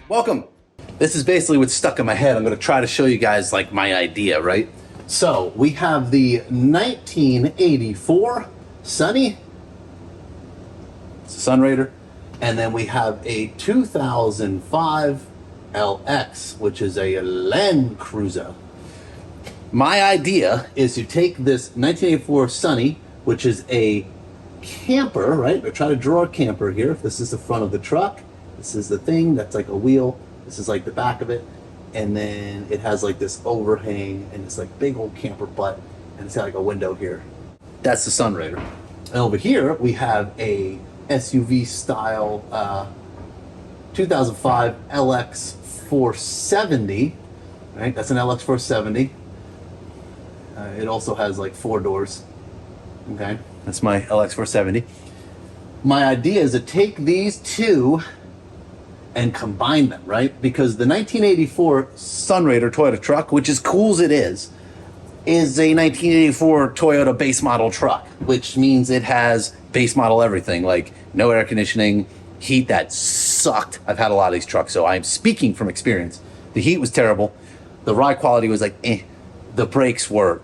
Welcome. This is basically what's stuck in my head. I'm going to try to show you guys like my idea, right? So we have the 1984 Sunny, it's a Sunrader, and then we have a 2005 LX, which is a Land Cruiser. My idea is to take this 1984 Sunny, which is a camper, right? We're trying to draw a camper here. This is the front of the truck. This is the thing that's like a wheel. This is like the back of it. And then it has like this overhang and this like big old camper butt. And it's got like a window here. That's the Sunrader. And over here, we have a SUV style 2005 LX 470, right? That's an LX 470. It also has like 4 doors. Okay, that's my LX 470. My idea is to take these two and combine them, right? Because the 1984 Sunrader Toyota truck, which as cool as it is a 1984 Toyota base model truck, which means it has base model everything, like no air conditioning, heat that sucked. I've had a lot of these trucks, so I'm speaking from experience. The heat was terrible. The ride quality was like, eh. The brakes were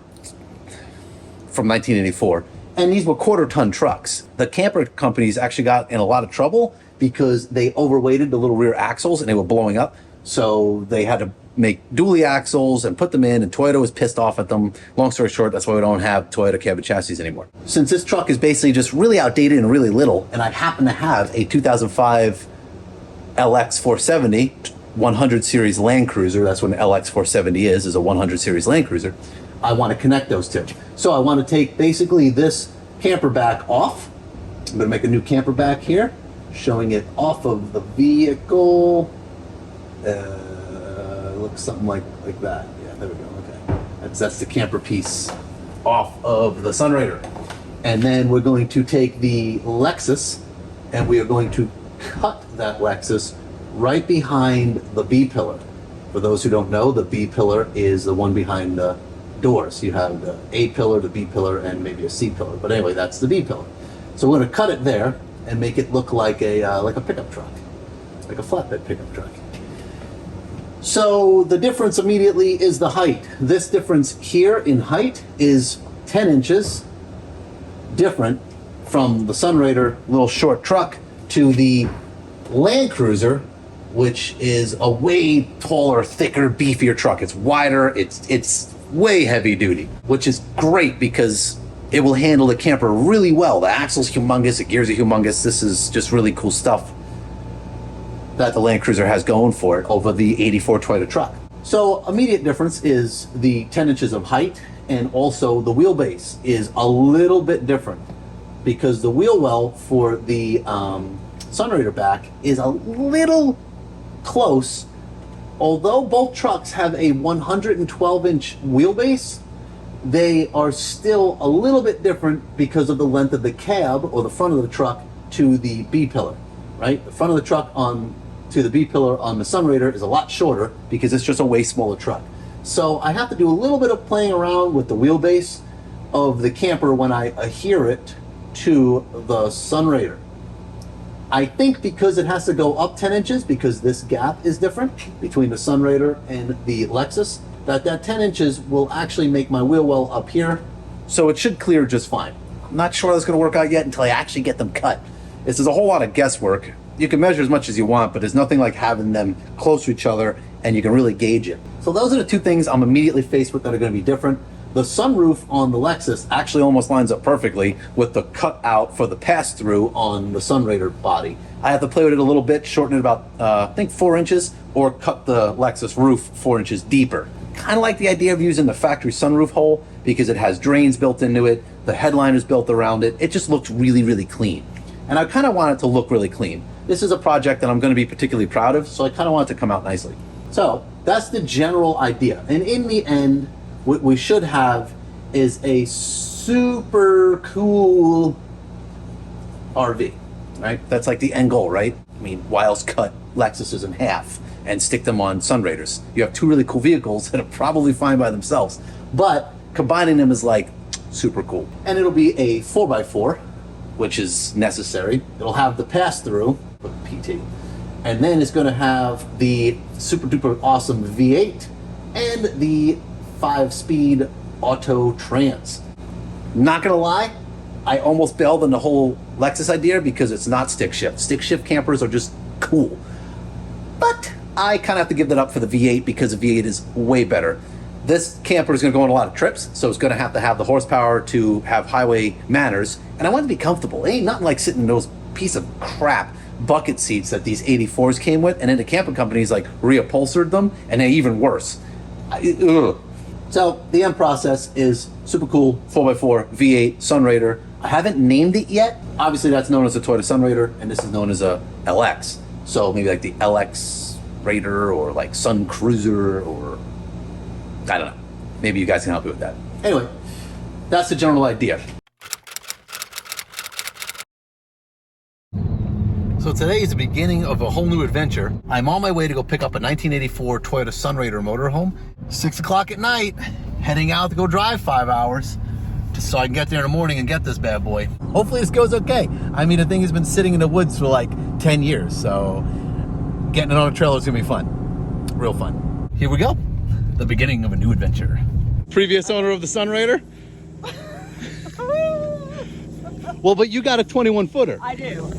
from 1984. And these were quarter-ton trucks. The camper companies actually got in a lot of trouble because they overweighted the little rear axles and they were blowing up. So they had to make dually axles and put them in, and Toyota was pissed off at them. Long story short, that's why we don't have Toyota cabin chassis anymore. Since this truck is basically just really outdated and really little, and I happen to have a 2005 LX 470, 100 series Land Cruiser, that's what an LX 470 is a 100 series Land Cruiser, I want to connect those two. So I want to take basically this camper back off. I'm going to make a new camper back here, showing it off of the vehicle. Looks something like that. Yeah, there we go. Okay, that's the camper piece off of the Sunrader. And then we're going to take the Lexus and we are going to cut that Lexus right behind the B pillar. For those who don't know, the B pillar is the one behind the doors. You have the A pillar, the B pillar, and maybe a C pillar. But anyway, that's the B pillar. So we're going to cut it there and make it look like a pickup truck, like a flatbed pickup truck. So the difference immediately is the height. This difference here in height is 10 inches different from the Sunrader little short truck to the Land Cruiser, which is a way taller, thicker, beefier truck. It's wider, it's way heavy duty, which is great because it will handle the camper really well. The axle's humongous, the gears are humongous. This is just really cool stuff that the Land Cruiser has going for it over the 84 Toyota truck. So immediate difference is the 10 inches of height, and also the wheelbase is a little bit different because the wheel well for the Sunrader back is a little close. Although both trucks have a 112-inch wheelbase, they are still a little bit different because of the length of the cab or the front of the truck to the B pillar, right? The front of the truck to the B pillar on the Sunrader is a lot shorter because it's just a way smaller truck. So I have to do a little bit of playing around with the wheelbase of the camper when I adhere it to the Sunrader. I think because it has to go up 10 inches, because this gap is different between the Sunrader and the Lexus, that 10 inches will actually make my wheel well up here. So it should clear just fine. I'm not sure that's going to work out yet until I actually get them cut. This is a whole lot of guesswork. You can measure as much as you want, but there's nothing like having them close to each other and you can really gauge it. So those are the two things I'm immediately faced with that are going to be different. The sunroof on the Lexus actually almost lines up perfectly with the cutout for the pass-through on the Sunrader body. I have to play with it a little bit, shorten it about, I think 4 inches, or cut the Lexus roof 4 inches deeper. Kind of like the idea of using the factory sunroof hole because it has drains built into it, the headliner is built around it. It just looks really, really clean. And I kind of want it to look really clean. This is a project that I'm going to be particularly proud of, so I kind of want it to come out nicely. So that's the general idea. And in the end, what we should have is a super cool RV, right? That's like the end goal, right? I mean, why else cut Lexuses in half and stick them on Sunraiders? You have two really cool vehicles that are probably fine by themselves, but combining them is like super cool. And it'll be a 4x4, which is necessary. It'll have the pass-through, PT, And then it's going to have the super duper awesome V8 and the 5-speed auto trans. Not going to lie, I almost bailed on the whole Lexus idea because it's not stick shift. Stick shift campers are just cool. But I kind of have to give that up for the V8 because the V8 is way better. This camper is going to go on a lot of trips, so it's going to have the horsepower to have highway manners. And I want it to be comfortable. It ain't nothing like sitting in those piece of crap bucket seats that these 84s came with, and then the camping companies like reupholstered them, and they're even worse. So the end process is super cool 4x4 V8 Sunrader. I haven't named it yet. Obviously that's known as a Toyota Sunrader, and this is known as a LX. So maybe like the LX Raider or like Sun Cruiser, or I don't know. Maybe you guys can help me with that. Anyway, that's the general idea. So today is the beginning of a whole new adventure. I'm on my way to go pick up a 1984 Toyota Sunrader motorhome. 6 o'clock at night, heading out to go drive 5 hours just so I can get there in the morning and get this bad boy. Hopefully this goes okay. I mean, the thing has been sitting in the woods for like 10 years, so getting it on a trailer is gonna be fun. Real fun. Here we go. The beginning of a new adventure. Previous owner of the Sunrader? Well, but you got a 21 footer. I do.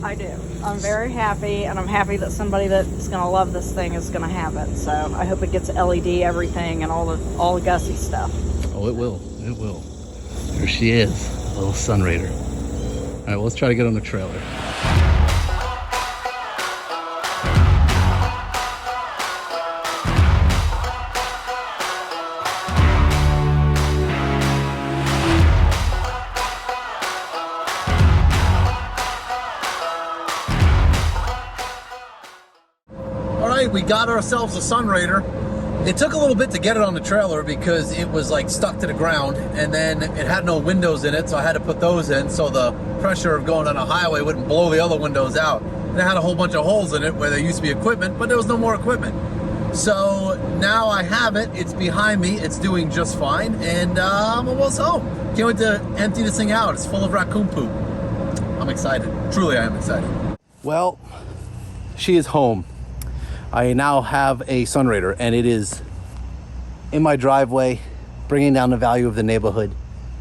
I'm very happy, and I'm happy that somebody that's gonna love this thing is gonna have it. So I hope it gets LED everything and all the gussy stuff. Oh, it will. It will. There she is, a little Sunrader. All right, well, let's try to get on the trailer. We got ourselves a Sunrader. It took a little bit to get it on the trailer because it was like stuck to the ground, and then it had no windows in it, so I had to put those in so the pressure of going on a highway wouldn't blow the other windows out. And it had a whole bunch of holes in it where there used to be equipment, but there was no more equipment. So now I have it, it's behind me, it's doing just fine, and I'm almost home. Can't wait to empty this thing out. It's full of raccoon poop. I'm excited. Truly, I am excited. Well, she is home. I now have a Sunrader, and it is in my driveway, bringing down the value of the neighborhood.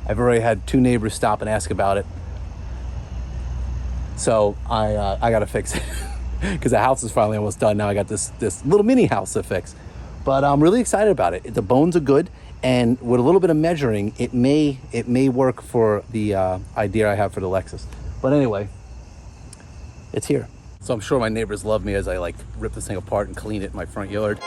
I've already had 2 neighbors stop and ask about it. So I gotta fix it because the house is finally almost done. Now I got this little mini house to fix. But I'm really excited about it. The bones are good, and with a little bit of measuring, it may work for the idea I have for the Lexus. But anyway, it's here. So I'm sure my neighbors love me as I like rip this thing apart and clean it in my front yard.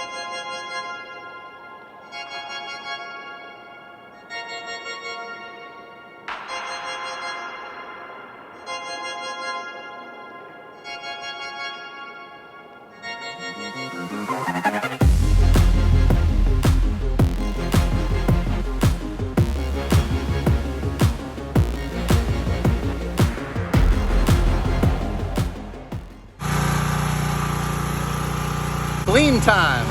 Clean time.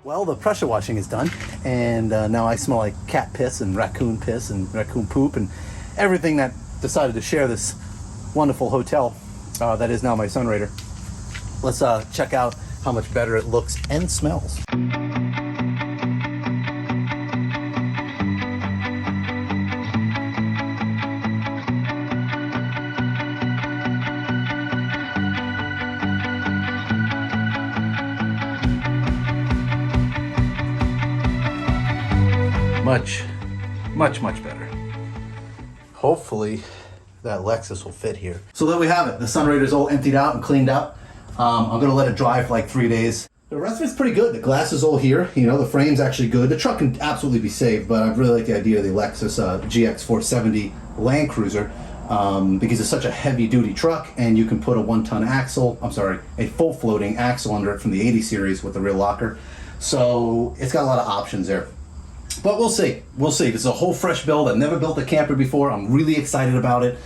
Well, the pressure washing is done, and now I smell like cat piss and raccoon poop and everything that decided to share this wonderful hotel. That is now my Sunrader. Let's check out how much better it looks and smells. Much better. Hopefully that Lexus will fit here. So there we have it. The Sunrader's all emptied out and cleaned up. I'm gonna let it dry for like 3 days. The rest of it's pretty good. The glass is all here. You know, the frame's actually good. The truck can absolutely be saved, but I really like the idea of the Lexus GX470 Land Cruiser because it's such a heavy duty truck, and you can put a 1-ton axle, a full floating axle under it from the 80 series with the rear locker. So it's got a lot of options there. But we'll see. This is a whole fresh build. I've never built a camper before. I'm really excited about it.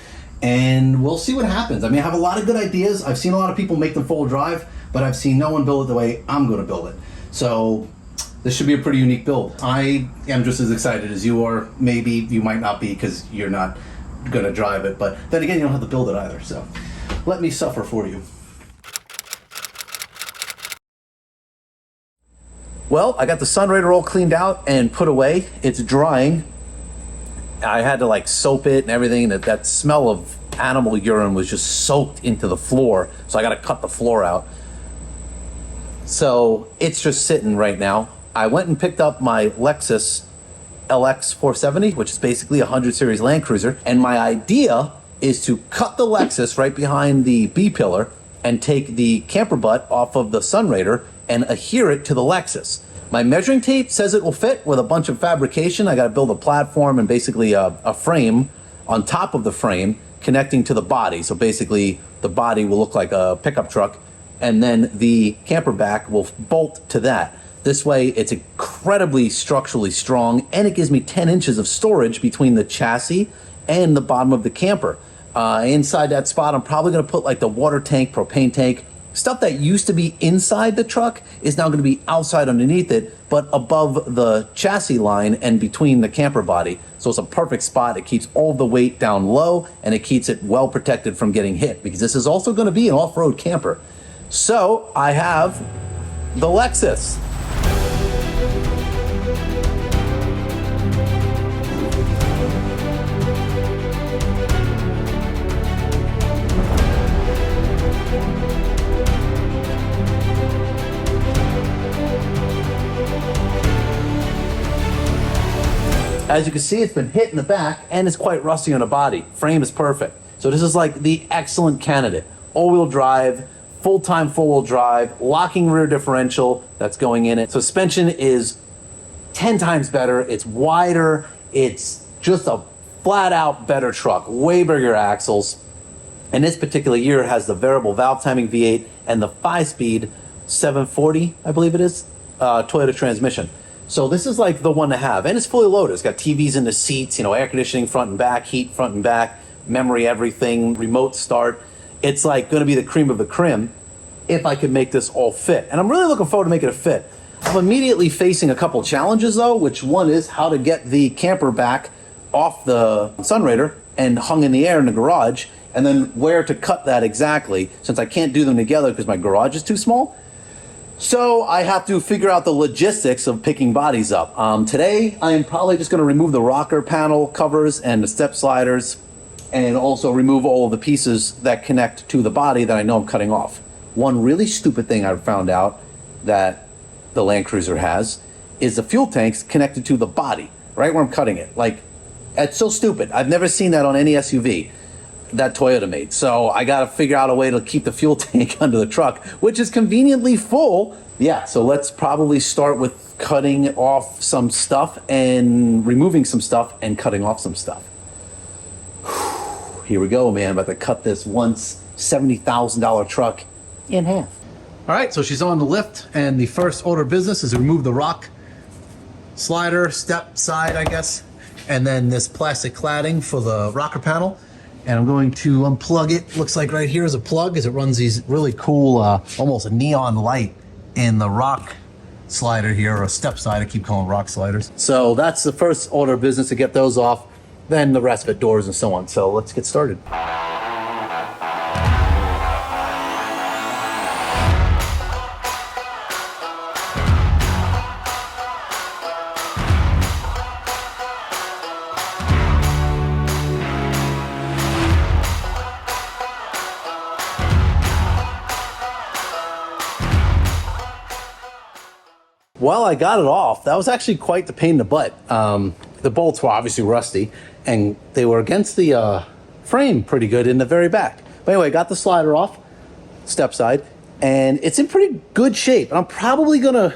and we'll see what happens. I mean, I have a lot of good ideas. I've seen a lot of people make them full drive, but I've seen no one build it the way I'm going to build it. So this should be a pretty unique build. I am just as excited as you are. Maybe you might not be because you're not going to drive it, but then again, you don't have to build it either. So let me suffer for you. Well, I got the Sunrader all cleaned out and put away. It's drying. I had to like soap it and everything. That smell of animal urine was just soaked into the floor. So I got to cut the floor out. So it's just sitting right now. I went and picked up my Lexus LX 470, which is basically a 100 series Land Cruiser. And my idea is to cut the Lexus right behind the B-pillar and take the camper butt off of the Sunrader and adhere it to the Lexus. My measuring tape says it will fit with a bunch of fabrication. I got to build a platform and basically a frame on top of the frame connecting to the body. So basically the body will look like a pickup truck and then the camper back will bolt to that. This way it's incredibly structurally strong and it gives me 10 inches of storage between the chassis and the bottom of the camper. Inside that spot, I'm probably going to put like the water tank, propane tank. Stuff that used to be inside the truck is now going to be outside underneath it, but above the chassis line and between the camper body. So it's a perfect spot. It keeps all the weight down low and it keeps it well protected from getting hit because this is also going to be an off-road camper. So I have the Lexus. As you can see, it's been hit in the back and it's quite rusty on the body. Frame is perfect. So this is like the excellent candidate. All-wheel drive, full-time four-wheel drive, locking rear differential that's going in it. Suspension is 10 times better. It's wider. It's just a flat-out better truck. Way bigger axles. And this particular year it has the variable valve timing V8 and the 5-speed 740, I believe it is, Toyota transmission. So this is like the one to have, and it's fully loaded. It's got TVs in the seats, you know, air conditioning front and back, heat front and back, memory, everything, remote start. It's like going to be the cream of the creme if I could make this all fit. And I'm really looking forward to making it fit. I'm immediately facing a couple challenges though, which one is how to get the camper back off the Sunrader and hung in the air in the garage, and then where to cut that exactly, since I can't do them together because my garage is too small. So I have to figure out the logistics of picking bodies up. Today, I am probably just going to remove the rocker panel covers and the step sliders, and also remove all of the pieces that connect to the body that I know I'm cutting off. One really stupid thing I found out that the Land Cruiser has is the fuel tanks connected to the body, right where I'm cutting it. Like, it's so stupid. I've never seen that on any SUV that Toyota made. So I got to figure out a way to keep the fuel tank under the truck, which is conveniently full. Yeah, so let's probably start with cutting off some stuff and removing some stuff and cutting off some stuff. Here we go, man. I'm about to cut this once $70,000 truck in half. All right, so she's on the lift, and the first order of business is to remove the rock slider, step side, I guess, and then this plastic cladding for the rocker panel. And I'm going to unplug it. Looks like right here is a plug, as it runs these really cool, almost a neon light in the rock slider here, or a step side. I keep calling rock sliders. So that's the first order of business, to get those off. Then the rest of it, doors and so on. So let's get started. Well, I got it off. That was actually quite the pain in the butt. The bolts were obviously rusty, and they were against the frame pretty good in the very back. But anyway, I got the slider off, step side, and it's in pretty good shape. And I'm probably gonna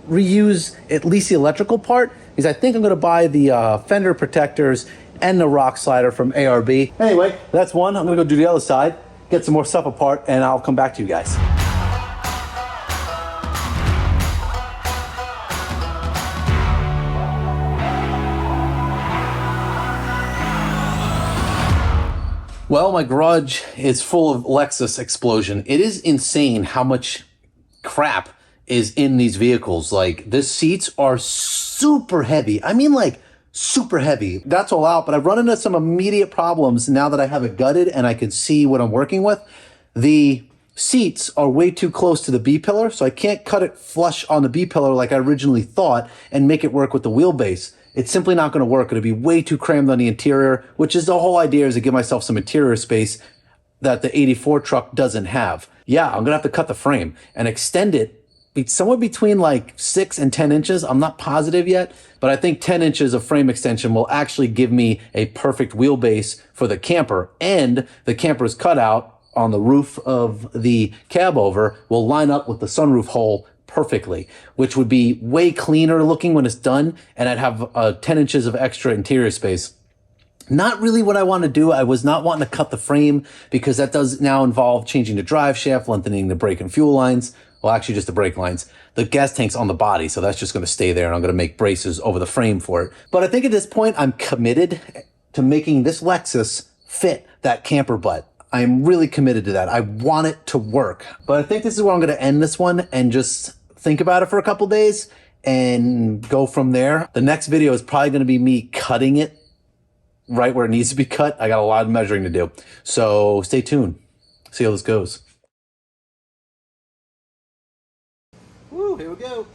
reuse at least the electrical part, because I think I'm gonna buy the fender protectors and the rock slider from ARB. Anyway, that's one. I'm gonna go do the other side, get some more stuff apart, and I'll come back to you guys. Well, my garage is full of Lexus explosion. It is insane how much crap is in these vehicles. Like, the seats are super heavy. I mean, like, super heavy. That's all out, but I've run into some immediate problems now that I have it gutted and I can see what I'm working with. The seats are way too close to the B-pillar, so I can't cut it flush on the B-pillar like I originally thought and make it work with the wheelbase. It's simply not going to work. It'll be way too crammed on the interior, which is the whole idea, is to give myself some interior space that the 84 truck doesn't have. Yeah, I'm going to have to cut the frame and extend it somewhere between like 6 and 10 inches. I'm not positive yet, but I think 10 inches of frame extension will actually give me a perfect wheelbase for the camper, and the camper's cutout on the roof of the cab over will line up with the sunroof hole perfectly, which would be way cleaner looking when it's done, and I'd have 10 inches of extra interior space. Not really what I want to do. I was not wanting to cut the frame because that does now involve changing the drive shaft, lengthening the brake and fuel lines. Well, actually just the brake lines. The gas tank's on the body, so that's just going to stay there, and I'm going to make braces over the frame for it. But I think at this point, I'm committed to making this Lexus fit that camper butt. I'm really committed to that. I want it to work. But I think this is where I'm going to end this one and just think about it for a couple days and go from there. The next video is probably going to be me cutting it right where it needs to be cut. I got a lot of measuring to do. So stay tuned. See how this goes. Woo, here we go.